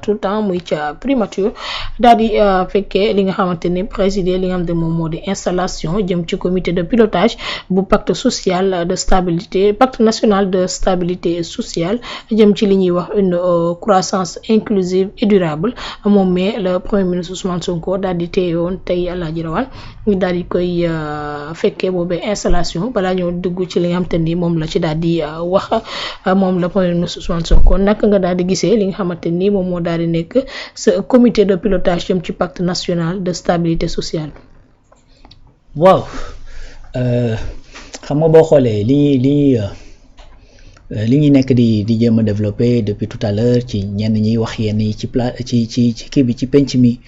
tout le temps muy ca primature daal di fekkee li nga xamante ni présider li nga xamante moom moo di installation jëm ci comité de pilotage bu pacte social de stabilité pacte national de stabilité sociale jëm ci li ñuy wax une croissance inclusive et durable moom mais le premier ministre Ousmane Sonko daal di teewoon tey Alaaji Rawal ñu daal di koy fekkee boobee installation balaa ñoo dugg ci li nga xamante ni moom la ci daal di wax moom le premier ministre Ousmane Sonko naka nga daal di gisee li nga xamante ni moom moo daal di nekk ce comité de pilotage jëm ci pacte national de stabilité sociale. waaw xam nga boo xoolee li ñuy nekk di jéem a développer depuis tout à l'heure ci ñenn ñiy wax yenn yi ci kii bi ci penc mi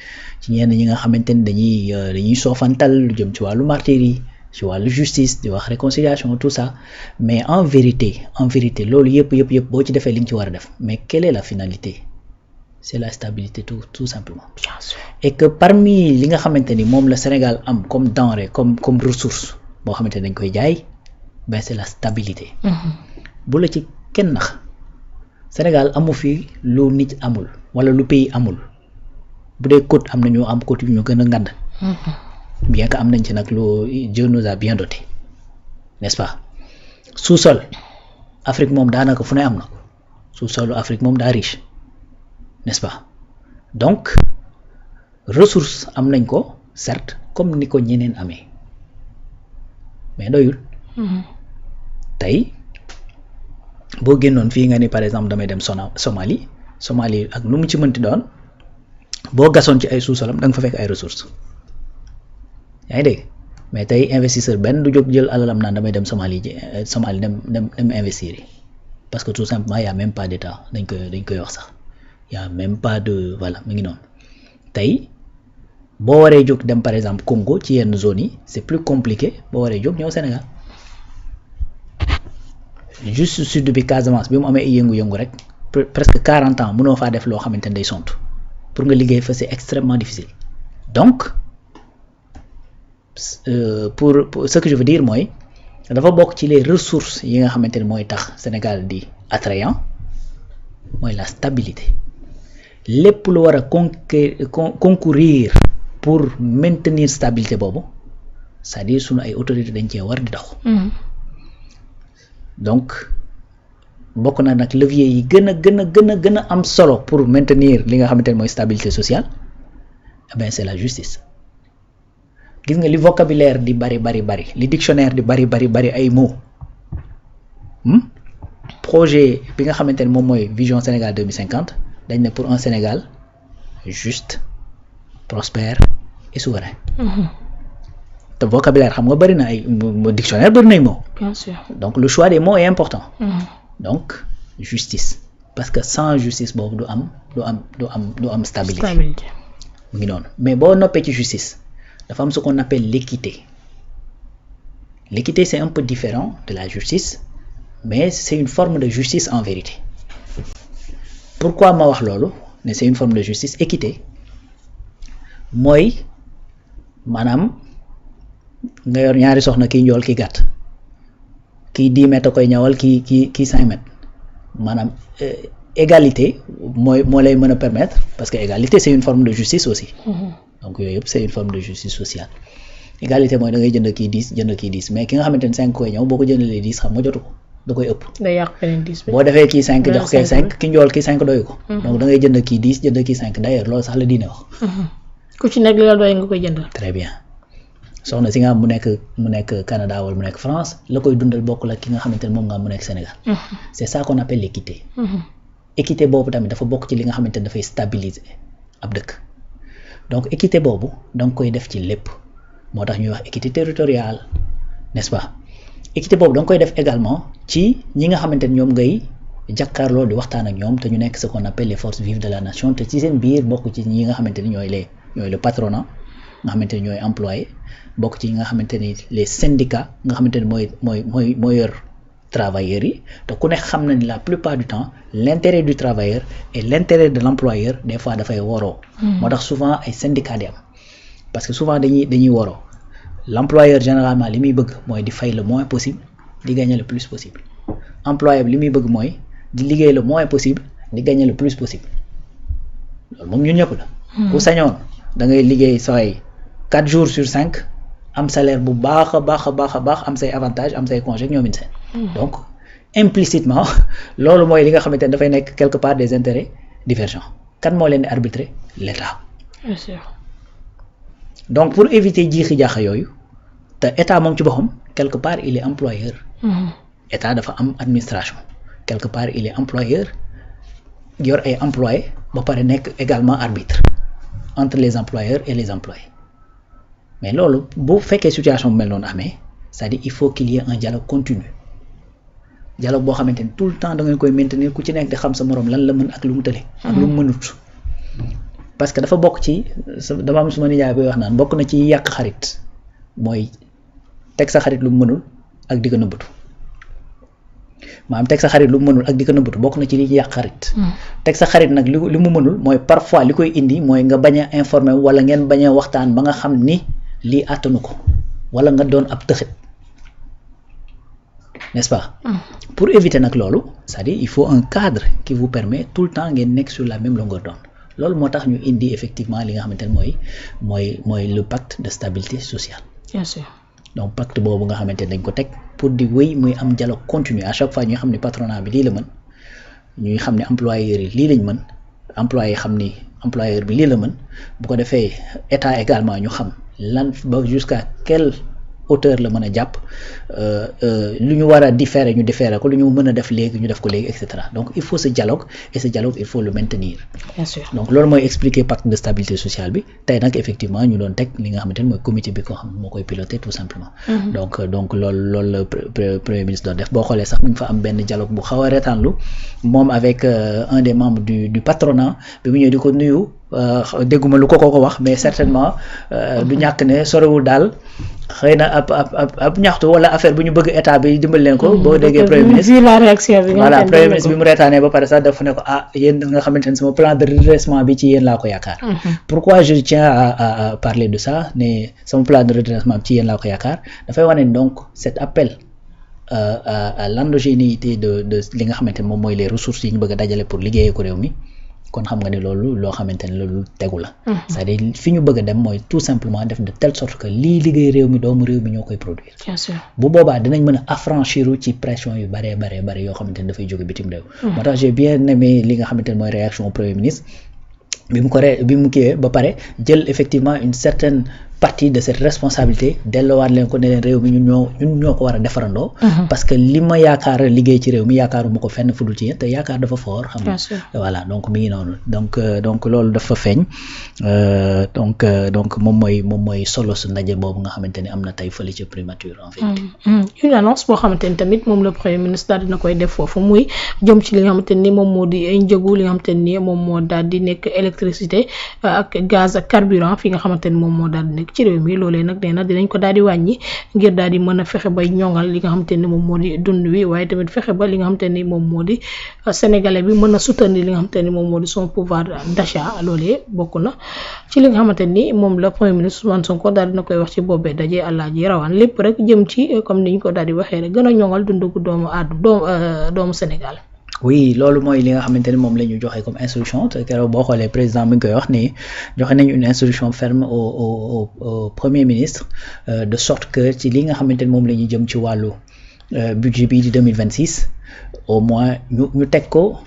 ci ñenn ñi nga xamante ni dañuy soofantal lu jëm ci wàllu martyr yi ci wàllu justice di wax réconciliation tout ça mais en vérité loolu yëpp boo ci defee li nga ci war a def mais quelle est la finalité? C'est la stabilité tout simplement. Bien sûr. Et que parmi li nga xamante ni moom la Sénégal am comme denrée comme ressource boo xamante ni dañ koy jaay ben c'est la stabilité. bu la ci kenn nax Sénégal amu fi lu nit amul wala lu pays amul bu dee côte am na ñu am côte yu ñu gën a ngand. bien que am nañ ci nag lu Dieu nous a bien doté n'est-ce pas sous-sol Afrique moom daanaka fu ne am na ko sous-solu Afrique moom daa riche. N'est-ce pas? Donc, ressources am nañ ko certes comme ni ko ñeneen amee mais doyul. tey boo génnoon fii nga ni par exemple damay dem Somalie ak lu mu ci mënti doon boo gasoon ci ay sous-solam da nga fa fekk ay ressources yaa ngi dégg mais tey investisseur benn du jóg jël alalam naan damay dem Somalie dem investir yi parce que tout simplement y a même pas d'état dañ koy wax sax. y a même pas de voilà mu ngi noonu tey boo waree jóg dem par exemple Congo ci yenn zones yi c'est plus compliqué boo waree jóg ñëw Sénégal juste sud bi Casamance bi mu amee ay yëngu-yëngu rek presque 40 ans mënoo faa def loo xamante ne day sont pour nga liggéey fa c'est extrêmement difficile donc pour ce que je veux dire mooy dafa bokk ci les ressources yi nga xamante ne mooy tax Sénégal di attrayant mooy la stabilité. lépp lu war a concourir pour maintenir stabilité boobu c'est-à-dire sunu ay autorités dañ cee war di dox. donc bokk na nag levier yi gën a am solo pour maintenir li nga xamante ne mooy stabilité sociale eh bien c'est la justice. gis nga li vocabulaire di bari li dictionnaire di bari ay mots projet bi nga xamante ne moom mooy vision Sénégal 2050. dañ ne pour un Sénégal juste prospère et souverain. te vocabulaire xam nga bëri na ay dictionnaire bëri na ay mots. Bien sûr. donc le choix des mots est important. donc justice parce que sans justice boobu du am stabilité. mu ngi noonu mais boo noppee ci justice dafa am ce qu'on appelle l'équité. L'équité c'est un peu différent de la justice mais c'est une forme de justice en vérité. Pourquoi ma wax loolu ne c'est une forme de justice équité mooy maanaam nga yor ñaari soxna kii njool kii gàtt kii 10 mètres koy ñawal kii 5 mètres maanaam égalité moo lay mën a permettre parce que égalité c'est une forme de justice aussi. donc yooyu yëpp c'est une forme de justice sociale. égalité mooy da ngay jënd kii 10 jënd kii 10 mais ki nga xamante ne 5 koy ñëw boo ko jëndalee 10 xam nga jotu ko. da koy ëpp. day yàq beneen 10 bi. boo defee kii 5 jox kee 5 ki njool kii 5 doyu ko. donc da ngay jënd kii 10 jënd kii 5 d'ailleurs loolu sax la diine wax. ku ci nekk li la doy nga koy jëndal. très bien soxna si nga am mu nekk Canada wala mu nekk France la koy dundal bokk la ki nga xamante ne moom nga am mu nekk Sénégal. c'est ça qu'on appelle l'équité. équité boobu tamit dafa bokk ci li nga xamante ne dafay stabiliser ab dëkk donc équité boobu da nga koy def ci lépp moo tax ñuy wax équité territoriale n'est-ce pas. équité boobu da nga koy def également ci ñi nga xamante ne ñoom ngay jàkkaarloo di waxtaan ak ñoom te ñu nekk ce qu'on appelle les forces vives de la nation te ci seen biir bokk ci ñi nga xamante ni ñooy le patronat nga xamante ni ñooy employé bokk ci ñi nga xamante ni les syndicats nga xamante ni mooy yor travailleurs yi te ku ne xam na ni la plupart du temps l'intérêt du travailleur et l'intérêt de l'employeur des fois dafay woroo. moo tax souvent ay syndicats di am parce que souvent dañuy woroo. L'employeur généralement li muy bëgg mooy di fay le moins possible di gagner le plus possible employé bi li muy bëgg mooy di liggéey le moins possible di gagner le plus possible loolu moom ñun ñëpp la. ku sañoon da ngay liggéey sooy 4 jours sur 5 am salaire bu baax a baax am say avantages am say congés ñoom seen. donc implicitement loolu mooy li nga xamante ne dafay nekk quelque part des intérêts divergents kan moo leen di arbitrer l'État. Bien sûr. donc pour éviter jiixi jaaxa yooyu te état moom ci boppam quelque part il est employeur. état dafa am administration quelque part il est employeur yor ay employés ba pare nekk également arbitre entre les employeurs et les employés mais loolu bu fekkee situation bu mel noonu amee c'est-à-dire il faut qu'il y ait un dialogue continu dialogue boo xamante ni tout le temps da ngeen koy maintenir ku ci nekk di xam sa moroom lan la mën ak lu mu tële. ak lu mu mënut. parce que dafa bokk ci dama am suma nijaay booy wax naan bokk na ci yàq xarit mooy teg sa xarit lu mu mënul ak di ko nëbbatu maanaam teg sa xarit lu mu mënul ak di ko nëbbatu bokk na ci li yàq xarit. teg sa xarit nag li mu mënul mooy parfois li koy indi mooy nga bañ a informer wala ngeen bañ a waxtaan ba nga xam ni lii àttanu ko wala nga doon ab tëxit n'est-ce pas. pour éviter nag loolu c'est-à-dire il faut un cadre qui vous permet tout le temps ngeen nekk sur la même longueur d'onde loolu moo tax ñu indi effectivement li nga xamante ne mooy le pacte de stabilité sociale. Bien sûr. donc pacte boobu nga xamante ne dañ ko teg pour di wéy muy am dialogue continu à chaque fois ñuy xam ne patronat bi lii la mën ñuy xam ne employeurs yi lii lañ mën employé xam ni employeur bi lii la mën bu ko defee état également ñu xam lan ba jusqu'à quelle hauteur la mën a jàpp lu ñu war a différer ñu différer ko lu ñu mën a def léegi ñu def ko léegi et cetera donc il faut ce dialogue et ce dialogue il faut le maintenir. Bien sûr. donc loolu mooy expliquer pacte de stabilité sociale bi tey nag effectivement ñu doon teg li nga xamante ne mooy comité bi ko xam moo koy piloter tout simplement. donc loolu la premier ministre doon def boo xoolee sax mu ngi fa am benn dialogue bu xaw a reetaanlu moom avec un des membres du patronat bi mu ñëw di ko nuyu dégguma lu ko wax mais certainement du ñàkk ne sorewul daal. xëy na ab ñaxtu wala affaire bu ñu bëgg état bi dimbal leen ko. boo déggee premier ministre la réaction bi voilà premier ministre bi mu reetaanee ba pare sax def ne ko yéen nga xamante ne sama plan de redressement bi ci yéen laa ko yaakaar. pourquoi je tiens à parler de ça ne sama plan de redressement bi ci yéen laa ko yaakaar dafay wane donc cet appel à l'endogénéité de li nga xamante ne moom mooy les ressources yi ñu bëgg a dajale pour liggéeyee ko réew mi. kon xam nga ne loolu loo xamante ne loolu tegu la. c'est-à-dire fi ñu bëgg a dem mooy tout simplement def de telle sorte que lii liggéey réew mi doomu réew mi ñoo koy produire. Bien sûr. bu boobaa dinañ mën a affranchir ci pression yu bare yoo xamante ne dafay jóge bitim réew. moo tax j'ai bien aimé li nga xamante ne mooy réaction au premier ministre bi mu kiiwee ba pare jël effectivement une certaine partie de cette responsabilité delloowaat leen ko ne leen réew mi ñun ñoo ko war a defarandoo. parce que li ma yaakaar liggéey ci réew mi yaakaaruma ko fenn fudul ci yéen te yaakaar dafa fort. xam nga voilà donc mi ngi noonu donc loolu dafa feeñ donc moom mooy solo su ndaje boobu nga xamante ne am na tey fële ca primature en fait. une annonce boo xamante ni tamit moom le premier ministre daal dina koy def foofu muy jëm ci li nga xamante ni moom moo di njëgu li nga xamante ni moom moo daal di nekk électricité ak gaz ak carburant fi nga xamante ni moom moo daal di nekk ci réew mi loolee nag nee na dinañ ko daal di wàññi ngir daal di mën a fexe ba ñoŋal li nga xamante ni moom moo di dund wi waaye tamit fexe ba li nga xamante ni moom moo di sénégalais bi mën a soutenir li nga xamante ni moom moo di son pouvoir d'achat loolee bokk na ci li nga xamante ni moom la premier ministre Ousmane Sonko daal dina koy wax ci boobee daje Alaaji Rawaan lépp rek jëm ci comme ni ñu ko daal di waxee rek gën a ñoŋal dundu doomu Sénégal. oui loolu mooy li nga xamante ne moom la ñu joxe comme instruction te keroog boo xoolee président mi ngi koy wax ni joxe nañu une instruction ferme au premier ministre de sorte que ci li nga xamante ne moom la ñu jëm ci wàllu budget bi di 2026 au moins ñu teg ko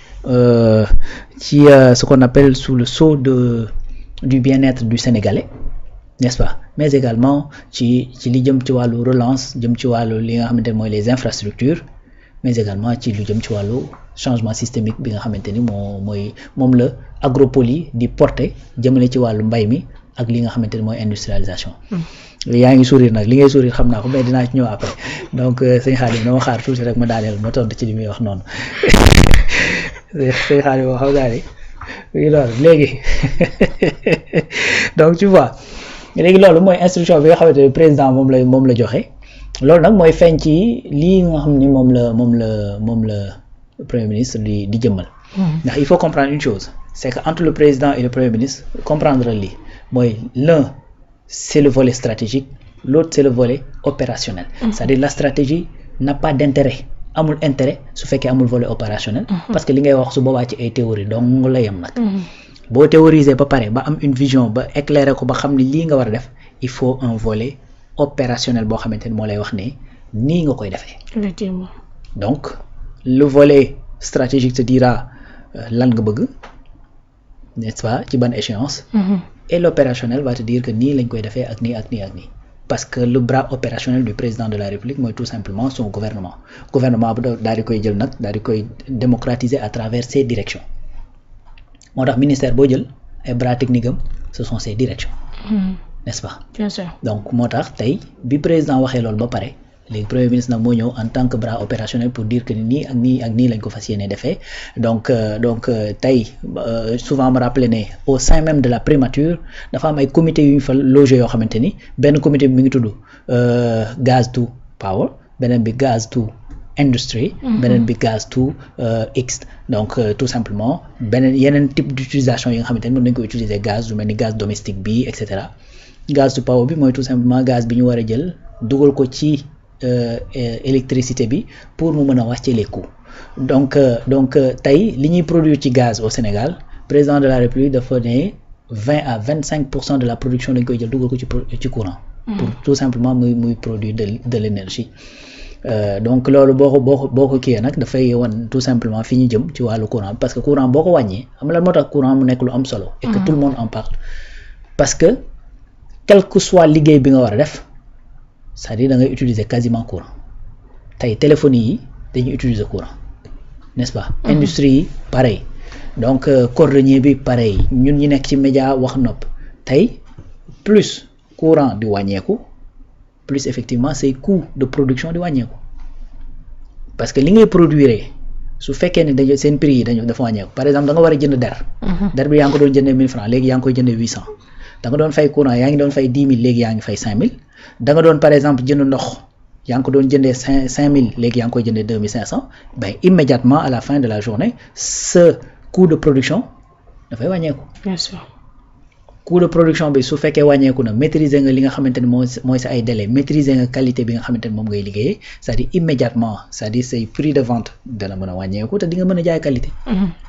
ci ce qu'on appelle sous le sceau du bien-être du Sénégalais n'est-ce pas mais également ci li jëm ci wàllu relance jëm ci wàllu li nga xamante ne mooy les infrastructures mais également ci lu jëm ci wàllu changement systémique bi nga xamante ni moom la agropoli di porter jëmale ci wàllu mbay mi ak li nga xamante ni mooy industrialisation. yaa ngi sourire nag li ngay sourire xam naa ko mais dinaa ci ñëw après donc sëñ Khadim dama xaar tuuti rek ma daaneel ma tontu ci li muy wax noonu sëñ Khadim boo xam naa ni loolu léegi donc tu vois léegi loolu mooy instruction bi nga xamante ni président moom la joxe. loolu nag mooy feeñ ci lii nga xam ni moom la premier ministre di jëmmal. ndax il faut comprendre une chose c'est que entre le président et le premier ministre comprendre lii mooy l'un c'est le volet stratégique l'autre c'est le volet opérationnel. c'est-à-dire la stratégie n'a pas d'intérêt amul intérêt su fekkee amul volet opérationnel. parce que li ngay wax su boobaa ci ay théorie dong la yem nag. boo théoriser ba pare ba am une vision ba éclairer ko ba xam ni lii nga war a def il faut un volet opérationnel boo xamante ni moo lay wax ne nii nga koy defee. Effectivement. Donc le volet stratégique te dira lan nga bëgg, n'est-ce pas, ci ban échéance. Et l'opérationnel va te dire que nii lañ koy defee ak nii ak nii ak nii. Parce que le bras opérationnel du président de la République mooy tout simplement son gouvernement bu daal di koy jël nag daal di koy démocratiser à travers ses directions moo tax ministère boo jël ay bras techniques am ce sont ses directions. N'est-ce pas. Bien sûr. Donc moo tax tey bi président waxee loolu ba pare léegi premier ministre nag moo ñëw en tant que bras opérationnel pour dire que nii ak nii ak nii lañ ko fas yéene defee donc tey souvent ma rappelé ne au sein même de la primature dafa am ay comité yu ñu fa logé yoo xamante ni benn comité bi mi ngi tudd gaz to power beneen bi gaz to industry beneen bi gaz to X donc tout simplement beneen yeneen type d'utilisation yi nga xamante ni mën nañ ko utiliser gaz lu mel ni gaz domestique bi et cetera gaz to power bi mooy tout simplement gaz bi ñu war a jël dugal ko ci électricité bi pour mu mën a wàcce les coûts donc tey li ñuy produire ci gaz au Sénégal président de la République dafa ne 20 à 25% de la production dañ koy jël dugal ko ci courant pour tout simplement muy produire de l'énergie donc loolu boo ko kiyee nag dafay wan tout simplement fi ñu jëm ci wàllu courant parce que courant boo ko wàññee xam nga lan moo tax courant mu nekk lu am solo et que tout le monde en parle parce que quel que soit liggéey bi nga war a def c'est-à-dire da ngay utiliser quasiment courant tey téléphonie yi dañuy utiliser courant n'est-ce pas. Industrie yi pareil donc cordonnier bi pareil ñun ñi nekk ci média wax nopp tey plus courant di wàññeeku plus effectivement say coût de production di wàññeeku parce que li ngay produire su fekkee ne dañu seen prix yi dafa wàññeeku par exemple da nga war a jënd der bi yaa ngi ko doon jëndee 1000 francs léegi yaa ngi koy jëndee 800 da nga doon fay courant yaa ngi doon fay 10 000 léegi yaa ngi fay 5000 da nga doon par exemple jënd ndox yaa ngi ko doon jëndee 5000 léegi yaa ngi koy jëndee 2500 ben immédiatement à la fin de la journée ce coût de production dafay wàññeeku. Bien sûr. Coût de production bi su fekkee wàññeeku na maîtriser nga li nga xamante ne mooy sa ay délais maîtriser nga qualité bi nga xamante ne moom ngay liggéeyee c'est-à-dire immédiatement c'est-à-dire say prix de vente dana mën a wàññeeku te di nga mën a jaay qualité.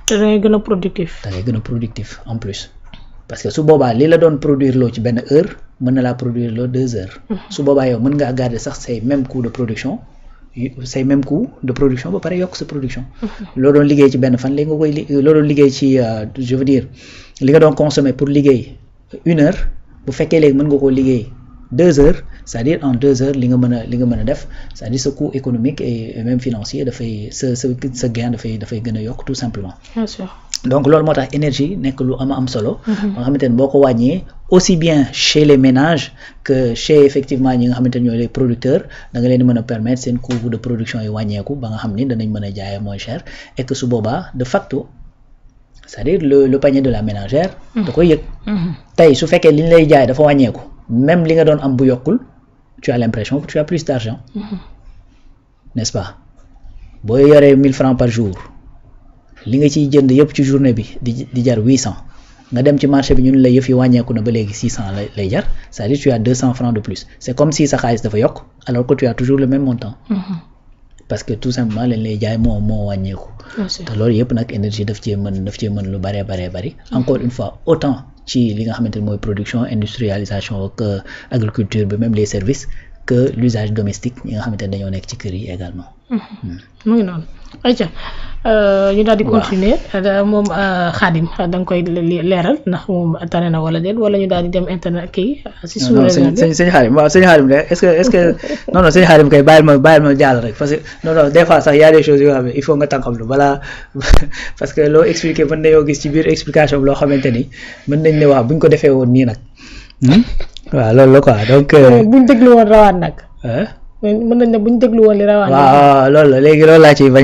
te da ngay gën a productif. da ngay gën a productif en plus. parce que su boobaa li la doon produire loo ci benn heure mën na laa produire loo 2 heures. su boobaa yow mën ngaa garder sax say même coût de production ba pare yokk sa production. loo doon liggéey ci benn fan léegi nga koy loo doon liggéey ci je veux dire li nga doon consommer pour liggéey 1 heure bu fekkee léegi mën nga koo liggéey 2 heures c'est-à-dire en 2 heures li nga mën a def c'est-à-dire ce coût économique et même financier dafay sa gain dafay gën a yokk tout simplement. Bien sûr. Donc loolu moo tax énergie nekk lu am solo. nga xamante ne boo ko wàññee aussi bien chez les ménages que chez effectivement ñi nga xamante ne ñooy les producteurs da nga leen di mën a permettre seen coût de production yi wàññeeku ba nga xam ni danañ mën a jaayee moins cher et que su boobaa de facto c'est-à-dire le panier de la ménagère. da koy yëg. tey su fekkee li ñu lay jaay dafa wàññeeku même li nga doon am bu yokkul tu as l'impression que tu as plus d'argent. N'est-ce pas boo yoree 1000 francs par jour. li nga ciy jënd yëpp ci journée bi di jar 800 nga dem ci marché bi ñun la yëf yi wàññeeku na ba léegi 600 lay jar c'est-à-dire tu as 200 francs de plus c'est comme si sa xaalis dafa yokk alors que tu as toujours le même montant. parce que tout simplement leen lay jaay moo wàññeeku. te loolu yëpp nag énergie daf cee mën lu bari. encore une fois autant ci li nga xamante ne mooy production industrialisation que agriculture bi même les services que l'usage domestique ñi nga xamante ne dañoo nekk ci kër yi également. mu ngi noonu ayca ñu daal di continuer moom Khadim da nga koy leeral ndax moom tane na wala déet wala ñu daal di dem internet kii. si suuf la sëñ Khadim waaw sëñ Khadim de est-ce que non sëñ Khadim kay bàyyil ma jàll rek parce que non des fois sax y a des choses yoo xam ne il faut nga tànqam lu balaa parce que loo expliquer mën nañoo gis ci biir explication bi loo xamante ni mën nañ ne waaw buñ ko defee woon nii nag. waaw loolu la quoi donc. buñ déglu woon rawaan nag. mën nañ ne buñ déglu woon li rawaan. waaw loolu la léegi loolu laa ciy bañ.